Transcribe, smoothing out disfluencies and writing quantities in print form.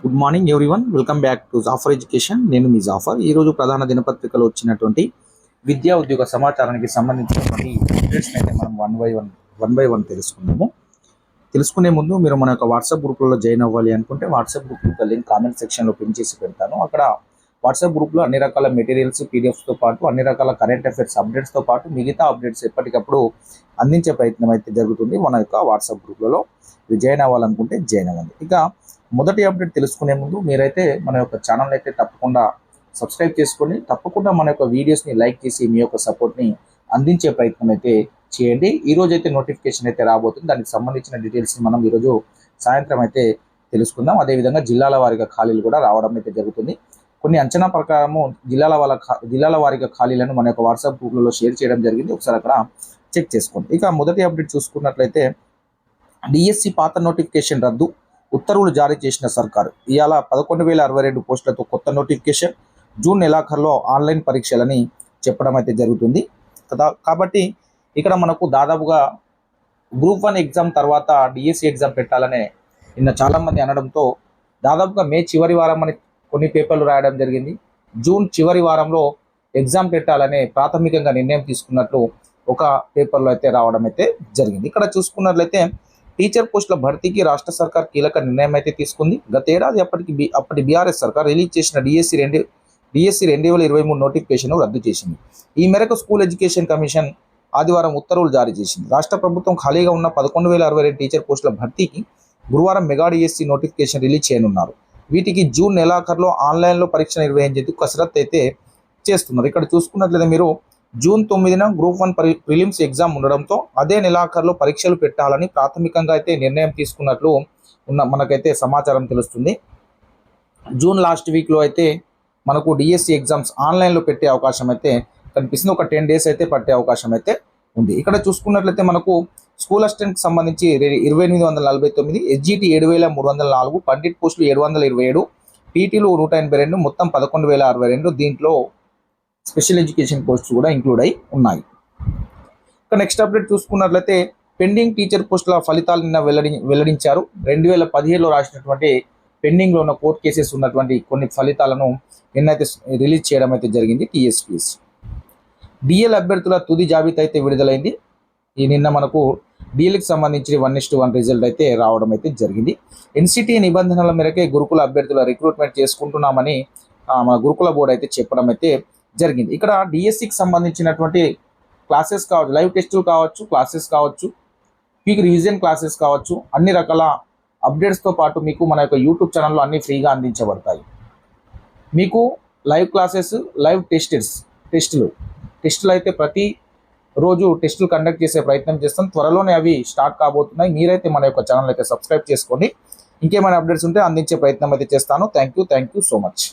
Good morning everyone, welcome back to Jafar education. నేను మీ జాఫర్. ఈరోజు ప్రధాన దినపత్రికలో వచ్చినటువంటి విద్యా ఉద్యోగ సమాచారానికి సంబంధించినటువంటి అప్డేట్స్ అయితే మనం వన్ బై వన్ తెలుసుకునే ముందు మీరు మన యొక్క వాట్సాప్ గ్రూప్లో జాయిన్ అవ్వాలి అనుకుంటే వాట్సాప్ గ్రూప్ యొక్క లింక్ కామెంట్ సెక్షన్లో పిన్ చేసి పెడతాను. అక్కడ వాట్సాప్ గ్రూప్లో అన్ని రకాల మెటీరియల్స్, పీడిఎఫ్స్తో పాటు అన్ని రకాల కరెంట్ అఫైర్స్ అప్డేట్స్తో పాటు మిగతా అప్డేట్స్ ఎప్పటికప్పుడు అందించే ప్రయత్నం అయితే జరుగుతుంది. మన యొక్క వాట్సాప్ గ్రూప్లలో జాయిన్ అవ్వాలనుకుంటే జాయిన్ అవ్వండి. ఇక మొదటి అప్డేట్ తెలుసుకునే ముందు మీరైతే మన యొక్క ఛానల్ అయితే తప్పకుండా సబ్స్క్రైబ్ చేసుకొని తప్పకుండా మన యొక్క వీడియోస్ని లైక్ చేసి మీ యొక్క సపోర్ట్ని అందించే ప్రయత్నం అయితే చేయండి. ఈరోజు అయితే నోటిఫికేషన్ అయితే రాబోతుంది. దానికి సంబంధించిన డీటెయిల్స్ని మనం ఈరోజు సాయంత్రం అయితే తెలుసుకుందాం. అదేవిధంగా జిల్లాల వారీగా ఖాళీలు కూడా రావడం అయితే జరుగుతుంది. కొన్ని అంచనా ప్రకారము జిల్లాల వారీగా ఖాళీలను మన యొక్క వాట్సాప్ గ్రూప్లలో షేర్ చేయడం జరిగింది. ఒకసారి అక్కడ చెక్ చేసుకోండి. ఇక మొదటి అప్డేట్ చూసుకున్నట్లయితే డిఎస్సి పాత నోటిఫికేషన్ రద్దు, ఉత్తర్వులు జారీ చేసిన సర్కారు. ఇవాళ 11,062 పోస్టులతో కొత్త నోటిఫికేషన్, జూన్ నెలాఖరులో ఆన్లైన్ పరీక్షలని చెప్పడం అయితే జరుగుతుంది కదా. కాబట్టి ఇక్కడ మనకు దాదాపుగా గ్రూప్ 1 ఎగ్జామ్ తర్వాత డిఎస్సి ఎగ్జామ్ పెట్టాలనే నిన్న చాలామంది అనడంతో దాదాపుగా మే చివరి వారం అని కొన్ని పేపర్లు రాయడం జరిగింది. జూన్ చివరి వారంలో ఎగ్జామ్ పెట్టాలనే ప్రాథమికంగా నిర్ణయం తీసుకున్నట్లు ఒక పేపర్లో అయితే రావడం అయితే జరిగింది. ఇక్కడ చూసుకున్నట్లయితే టీచర్ పోస్టుల భర్తీకి రాష్ట్ర సర్కార్ కీలక నిర్ణయం అయితే తీసుకుంది. గతేడాది అప్పటి బీఆర్ఎస్ సర్కార్ రిలీజ్ చేసిన డిఎస్సి 2023 నోటిఫికేషన్ రద్దు చేసింది. ఈ మేరకు స్కూల్ ఎడ్యుకేషన్ కమిషన్ ఆదివారం ఉత్తర్వులు జారీ చేసింది. రాష్ట్ర ప్రభుత్వం ఖాళీగా ఉన్న 11,062 టీచర్ పోస్టుల భర్తీకి గురువారం మెగా డిఎస్సి నోటిఫికేషన్ రిలీజ్ చేయనున్నారు. వీటికి జూన్ నెలాఖరులో ఆన్లైన్లో పరీక్ష నిర్వహించేందుకు కసరత్తు అయితే చేస్తున్నారు. ఇక్కడ చూసుకున్నట్లయితే మీరు జూన్ 9న గ్రూప్ 1 ప్రిలిమ్స్ ఎగ్జామ్ ఉండడంతో అదే నెలాఖరులో పరీక్షలు పెట్టాలని ప్రాథమికంగా అయితే నిర్ణయం తీసుకున్నట్లు మనకైతే సమాచారం తెలుస్తుంది. జూన్ లాస్ట్ వీక్లో అయితే మనకు డిఎస్సి ఎగ్జామ్స్ ఆన్లైన్లో పెట్టే అవకాశం అయితే కనిపిస్తుంది. ఒక 10 days అయితే పట్టే అవకాశం అయితే ఉంది. ఇక్కడ చూసుకున్నట్లయితే మనకు స్కూల్ అసిస్టెంట్కి సంబంధించి 2,849, ఎస్జిటి 7,304, పండిట్ పోస్టులు 727, పీటీలు 182, మొత్తం 11,062. దీంట్లో స్పెషల్ ఎడ్యుకేషన్ పోస్ట్స్ కూడా ఇంక్లూడ్ అయి ఉన్నాయి. ఇక నెక్స్ట్ అప్డేట్ చూసుకున్నట్లయితే పెండింగ్ టీచర్ పోస్టుల ఫలితాలు నిన్న వెల్లడించారు. 2017లో రాసినటువంటి పెండింగ్లో ఉన్న కోర్టు కేసెస్ ఉన్నటువంటి కొన్ని ఫలితాలను నిన్నైతే రిలీజ్ చేయడం అయితే జరిగింది. టీఎస్పీఎస్ డిఎల్ అభ్యర్థుల తుది జాబితా అయితే విడుదలైంది. ఈ నిన్న మనకు డిఎల్కి సంబంధించి 1:1 రిజల్ట్ అయితే రావడం అయితే జరిగింది. ఎన్సిటి నిబంధనల మేరకే గురుకుల అభ్యర్థుల రిక్రూట్మెంట్ చేసుకుంటున్నామని మన గురుకుల బోర్డు అయితే చెప్పడం అయితే జరిగింది. ఇక్కడ డిఎస్సికి సంబంధించినటువంటి క్లాసెస్ కావచ్చు, లైవ్ టెస్టులు కావచ్చు, క్లాసెస్ కావచ్చు, మీకు రివిజన్ క్లాసెస్ కావచ్చు, అన్ని రకాల అప్డేట్స్తో పాటు మీకు మన యొక్క యూట్యూబ్ ఛానల్లో అన్ని ఫ్రీగా అందించబడతాయి. మీకు లైవ్ క్లాసెస్, లైవ్ టెస్టులు అయితే ప్రతి రోజు టెస్టులు కండక్ట్ చేసే ప్రయత్నం చేస్తాం. త్వరలోనే అవి స్టార్ట్ కాబోతున్నాయి. మీరైతే మన యొక్క ఛానల్ అయితే సబ్స్క్రైబ్ చేసుకోండి. ఇంకేమైనా అప్డేట్స్ ఉంటే అందించే ప్రయత్నం అయితే చేస్తాను. Thank you so much.